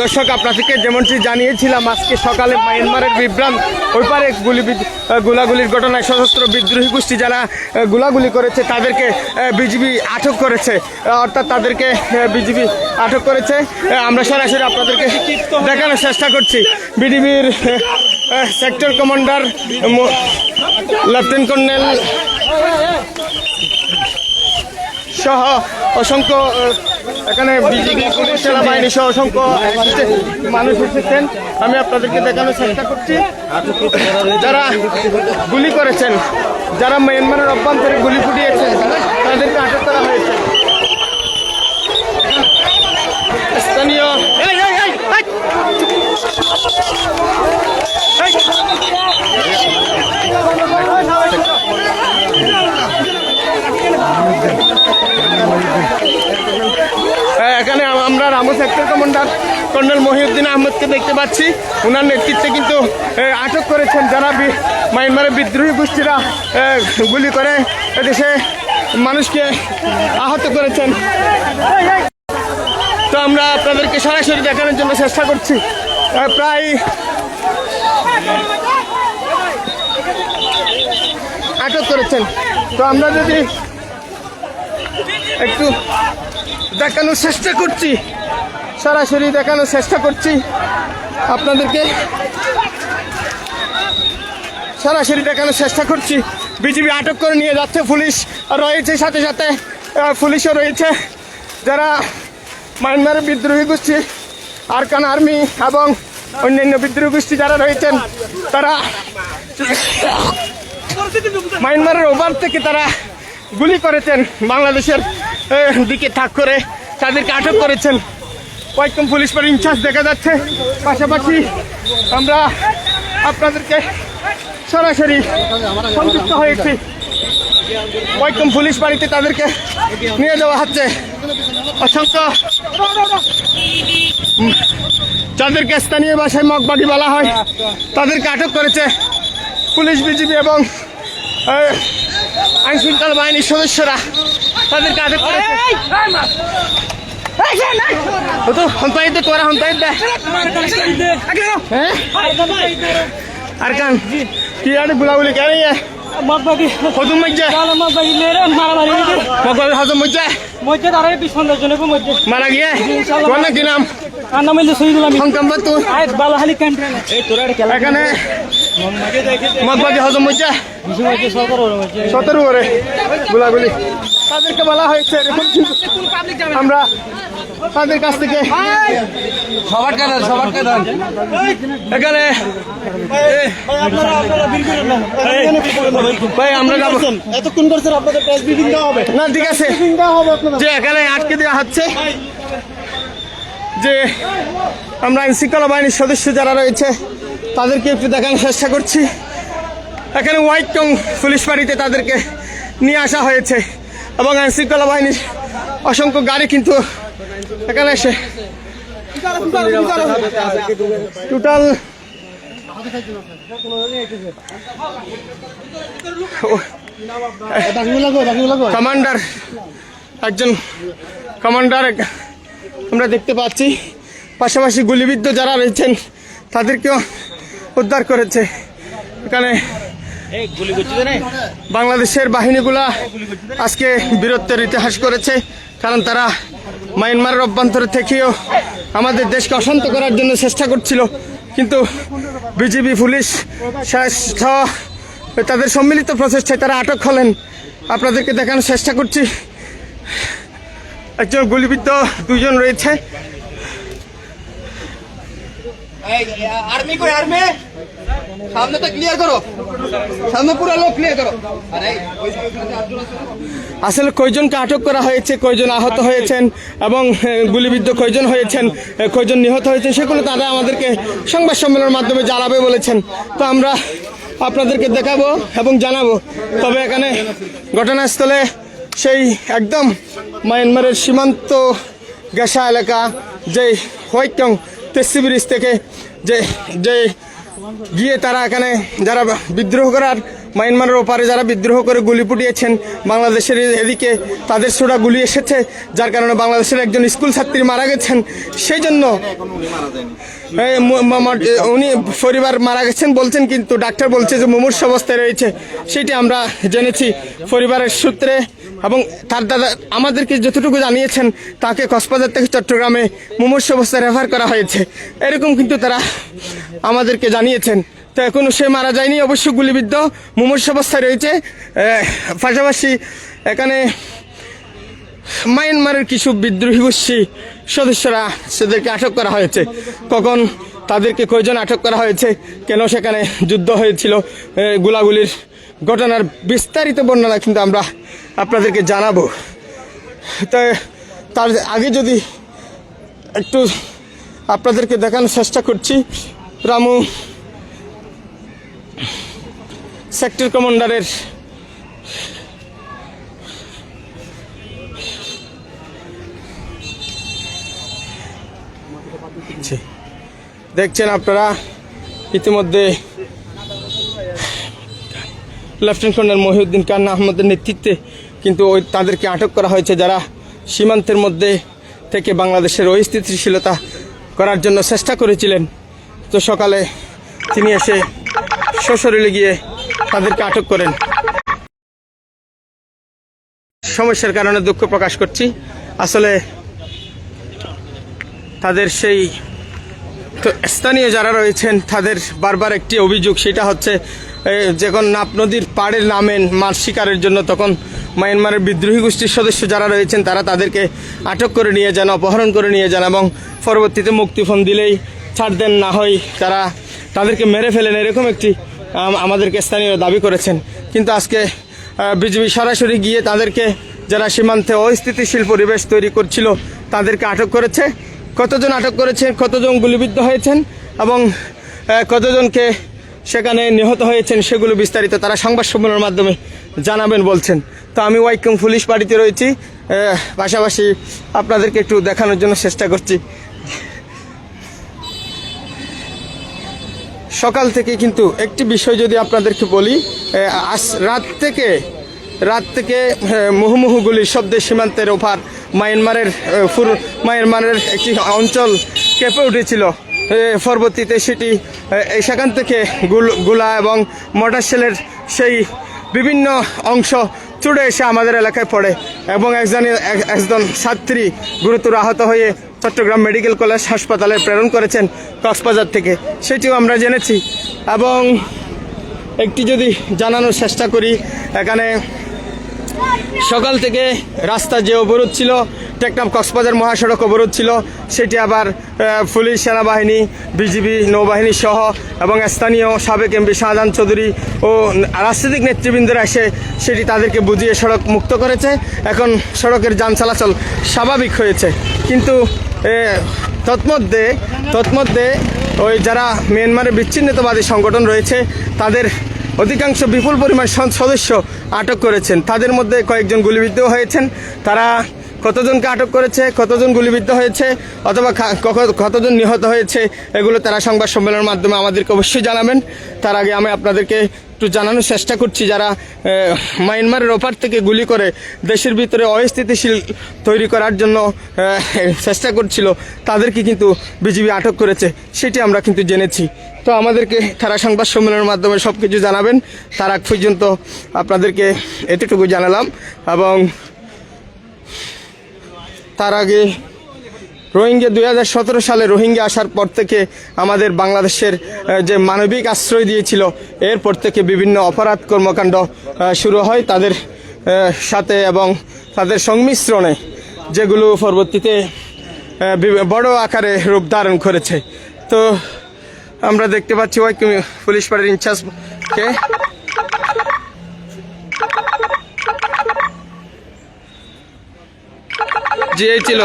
দর্শক আপনাদেরকে যেমনটি জানিয়েছিলাম আজকে সকালে মায়ানমারের বিভ্রান্ত ওই পারে গোলাগুলির ঘটনায় সশস্ত্র বিদ্রোহী গোষ্ঠী যারা গোলাগুলি করেছে তাদেরকে বিজিবি আটক করেছে, অর্থাৎ তাদেরকে বিজিবি আটক করেছে। আমরা সরাসরি আপনাদেরকে দেখানোর চেষ্টা করছি। বিজিবির সেক্টর কমান্ডার লেফটেন্যান্ট কর্নেল সহ অসংখ্য এখানে বিজিবি পুলিশ সেনাবাহিনী সহ অসংখ্য মানুষ এসেছেন। আমি আপনাদেরকে দেখানোর চেষ্টা করছি যারা গুলি করেছেন, যারা মায়ানমারের অভ্যন্তরে গুলি ফুটিয়েছেন তাদেরকে আটক করা হয়েছে। স্থানীয় এখানে আমরা Ramu sector commander colonel Mohiuddin আহমেদকে দেখতে পাচ্ছি। ওনার নেতৃত্বে কিন্তু আটক করেছেন যারা মায়ানমারের বিদ্রোহী গোষ্ঠীরা গুলি করে এদেশে মানুষকে আহত করেছেন। তো আমরা আপনাদেরকে সরাসরি দেখানোর জন্য চেষ্টা করছি। প্রায় আটক করেছেন। তো আমরা যদি একটু দেখানোর চেষ্টা করছি, সরাসরি দেখানোর চেষ্টা করছি আপনাদেরকে, সরাসরি দেখানোর চেষ্টা করছি। বিজিবি আটক করে নিয়ে যাচ্ছে, পুলিশ রয়েছে, সাথে সাথে পুলিশও রয়েছে। যারা মায়ানমারের বিদ্রোহী গোষ্ঠী আরকান আর্মি এবং অন্যান্য বিদ্রোহী গোষ্ঠী যারা রয়েছেন তারা মায়ানমারের ওভার থেকে তারা গুলি করেছেন, বাংলাদেশের দিকে তাক করে তাদেরকে আটক করেছেন। কয়েকজন পুলিশ ফাঁড়ির ইনচার্জ দেখা যাচ্ছে। পাশাপাশি আমরা আপনাদেরকে সরাসরি সংযুক্ত হয়েছি। কয়েকজন পুলিশ বাড়িতে তাদেরকে নিয়ে যাওয়া হচ্ছে। অসংখ্য যাদেরকে স্থানীয় ভাষায় মগবাগি বলা হয় তাদেরকে আটক করেছে পুলিশ, বিজিবি এবং আইন শৃঙ্খলা বাহিনীর সদস্যরা তাদেরকে আটক করেছে। আরকান কি আর গুলাগুলি কেন মগবাগি হজম মজ্জা মগবাগি মেরে মারামারি মগবাগি হজম মজ্জা মজ্জা তারা 20-15 জনের মধ্যে মারা গিয়ে কোন কি নাম নাম হইলো শহীদুল আমিন সংকম্বা তো আজ বালাহালি ক্যান্ট্রি এই তোরা খেলা এখানে মগবাগি হজম মজ্জা 17 ওরে গুলাগুলি তাদেরকে বলা হয়েছে। আমরা তাদের কাছ থেকে এখানে ভাই আমরা এতক্ষণ করছেন, আপনাদের প্রেস ব্রিফিং দেওয়া হবে না? ঠিক আছে, যে এখানে আটকে দেওয়া হচ্ছে যে আমরা আইন শৃঙ্খলা বাহিনীর সদস্য যারা রয়েছে তাদেরকে একটু দেখানোর চেষ্টা করছি। এখানে হোয়াইট টং পুলিশ ফাঁড়িতে তাদেরকে নিয়ে আসা হয়েছে এবং আইন শৃঙ্খলা বাহিনীর অসংখ্য গাড়ি কিন্তু এখানে এসে টোটাল কমান্ডার, একজন কমান্ডার আমরা দেখতে পাচ্ছি। পাশাপাশি গুলিবিদ্ধ যারা রয়েছেন তাদেরকেও উদ্ধার করেছে। এখানে বাংলাদেশের বাহিনীগুলা আজকে বীরত্বের ইতিহাস করেছে, কারণ তারা মায়ানমারের অভ্যন্তরে থেকেও আমাদের দেশকে অশান্ত করার জন্য চেষ্টা করছিল, কিন্তু বিজিবি পুলিশ তাদের সম্মিলিত প্রচেষ্টায় তারা আটক হলেন। আপনাদেরকে দেখানোর চেষ্টা করছি। একজন গুলিবিদ্ধ, 2 জন রয়েছে। সামনে তো ক্লিয়ার করো, সামনে পুরো লোক ক্লিয়ার করো। আসলে কয়জনকে আটক করা হয়েছে, কয়জন আহত হয়েছেন এবং গুলিবিদ্ধ কয়জন হয়েছেন, কয়জন নিহত হয়েছেন সেগুলো তারা আমাদেরকে সংবাদ সম্মেলনের মাধ্যমে জানাবে বলেছেন। তো আমরা আপনাদেরকে দেখাবো এবং জানাবো। তবে এখানে ঘটনাস্থলে সেই একদম মায়ানমারের সীমান্ত গেসা এলাকা, যে হোয়াইটং তেসি ব্রিজ থেকে যে গিয়ে তারা এখানে যারা বিদ্রোহ করার মায়ানমারের ওপারে যারা বিদ্রোহ করে গুলি ফুটিয়েছেন, বাংলাদেশের এদিকে তাদের ছোড়া গুলি এসেছে, যার কারণে বাংলাদেশের একজন স্কুল ছাত্রী মারা গেছেন। সেই জন্য উনি পরিবার মারা গেছেন বলছেন, কিন্তু ডাক্তার বলছে যে মুমূর্ষ অবস্থায় রয়েছে। সেটি আমরা জেনেছি পরিবারের সূত্রে, এবং তার দাদা আমাদেরকে যতটুকু জানিয়েছেন তাকে কক্সবাজার থেকে চট্টগ্রামে মুমূর্ষ অবস্থায় রেফার করা হয়েছে, এরকম কিন্তু তারা আমাদেরকে জানিয়েছেন। তো এখনো সে মারা যায়নি, অবশ্য গুলিবিদ্ধ মুমূর্ষ অবস্থায় রয়েছে। পাশাপাশি এখানে মায়ানমারের কিছু বিদ্রোহী গোষ্ঠী সদস্যরা সেদেরকে আটক করা হয়েছে। কখন তাদেরকে কয়জন আটক করা হয়েছে, কেন সেখানে যুদ্ধ হয়েছিল, গোলাগুলির ঘটনার বিস্তারিত বর্ণনা কিন্তু আমরা আপনাদেরকে জানাবো। তার আগে যদি একটু আপনাদেরকে দেখানোর চেষ্টা করছি, রামু সেক্টর কমান্ডারের দেখছেন আপনারা ইতিমধ্যে লেফটেন্যান্ট কর্নেল মহিউদ্দিন খান আহমদের নেতৃত্বে কিন্তু তাদেরকে আটক করা হয়েছে, যারা সীমান্তের মধ্যে থেকে বাংলাদেশের অস্থিতিশীলতা করার জন্য চেষ্টা করেছিলেন। তো সকালে তিনি এসে সশরীরে গিয়ে তাদেরকে আটক করেন। সমস্যার কারণে দুঃখ প্রকাশ করছি। আসলে তাদের সেই স্থানীয় যারা রয়েছেন তাদের বারবার একটি অভিযোগ, সেটা হচ্ছে যখন নাপ নদীর পাড়ে নামেন মাছ শিকারের জন্য, তখন মায়ানমারের বিদ্রোহী গোষ্ঠীর সদস্য যারা রয়েছেন তারা তাদেরকে আটক করে নিয়ে যান, অপহরণ করে নিয়ে যান, এবং পরবর্তীতে মুক্তিপণ দিলেই ছাড় দেন, না হয় তাদেরকে মেরে ফেলেন, এরকম একটি আমাদেরকে স্থানীয় দাবি করেছেন। কিন্তু আজকে বিজিবি সরাসরি গিয়ে তাদেরকে, যারা সীমান্তে অস্থিতিশীল পরিবেশ তৈরি করছিল, তাদেরকে আটক করেছে। কতজন আটক করেছেন, কতজন গুলিবিদ্ধ হয়েছেন এবং কতজনকে সেখানে নিহত হয়েছেন, সেগুলো বিস্তারিত তারা সংবাদ সম্মেলনের মাধ্যমে জানাবেন বলছেন। তো আমি ওয়াইকম পুলিশ বাড়িতে রয়েছি, পাশাপাশি আপনাদেরকে একটু দেখানোর জন্য চেষ্টা করছি। সকাল থেকে কিন্তু একটি বিষয় যদি আপনাদেরকে বলি, রাত থেকে মুহুমুহু গুলির শব্দে সীমান্তের ওপার মায়ানমারের একটি অঞ্চল কেঁপে উঠেছিল। পরবর্তীতে সেটি সেখান থেকে গোলা এবং মোটর শেলের সেই বিভিন্ন অংশ ছুটে এসে আমাদের এলাকায় পড়ে, এবং একজন ছাত্রী গুরুতর আহত হয়ে চট্টগ্রাম মেডিকেল কলেজ হাসপাতালে প্রেরণ করেছেন কক্সবাজার থেকে, সেটিও আমরা জেনেছি। এবং একটি যদি জানানোর চেষ্টা করি, এখানে সকাল থেকে রাস্তা যে অবরোধ ছিল, টেকনাফ কক্সবাজার মহাসড়ক অবরোধ ছিল, সেটি আবার পুলিশ, সেনাবাহিনী, বিজিবি, নৌবাহিনী সহ এবং স্থানীয় সাবেক এমপি শাহজাহান চৌধুরী ও রাজনৈতিক নেতৃবৃন্দরা এসে সেটি তাদেরকে বুঝিয়ে সড়ক মুক্ত করেছে। এখন সড়কের যান চলাচল স্বাভাবিক হয়েছে। কিন্তু তৎমধ্যে ওই যারা মিয়ানমারের বিচ্ছিন্নতাবাদী সংগঠন রয়েছে, তাদের অধিকাংশ বিপুল পরিমাণ সদস্য আটক করেছেন। তাদের মধ্যে কয়েকজন গুলিবিদ্ধ হয়েছেন। তারা কতজনকে আটক করেছে, কতজন গুলিবিদ্ধ হয়েছে, অথবা কতজন নিহত হয়েছে, এগুলো তারা সংবাদ সম্মেলনের মাধ্যমে আমাদেরকে অবশ্যই জানাবেন। তার আগে আমি আপনাদেরকে একটু জানানোর চেষ্টা করছি, যারা মায়ানমারের ওপার থেকে গুলি করে দেশের ভিতরে অস্থিতিশীল তৈরি করার জন্য চেষ্টা করছিল, তাদেরকে কিন্তু বিজিবি আটক করেছে, সেটি আমরা কিন্তু জেনেছি। তো আমাদেরকে তারা সংবাদ সম্মেলনের মাধ্যমে সব কিছু জানাবেন। তার আগ পর্যন্ত আপনাদেরকে এতটুকু জানালাম। এবং তার আগে রোহিঙ্গা 2017 সালে রোহিঙ্গা আসার পর থেকে আমাদের বাংলাদেশের যে মানবিক আশ্রয় দিয়েছিল, এরপর থেকে বিভিন্ন অপরাধ কর্মকাণ্ড শুরু হয় তাদের সাথে এবং তাদের সংমিশ্রণে, যেগুলো পরবর্তীতে বড় আকারে রূপ ধারণ করেছে। তো আমরা দেখতে পাচ্ছি পুলিশ পাড়ার ইনচার্জকে যে ছিল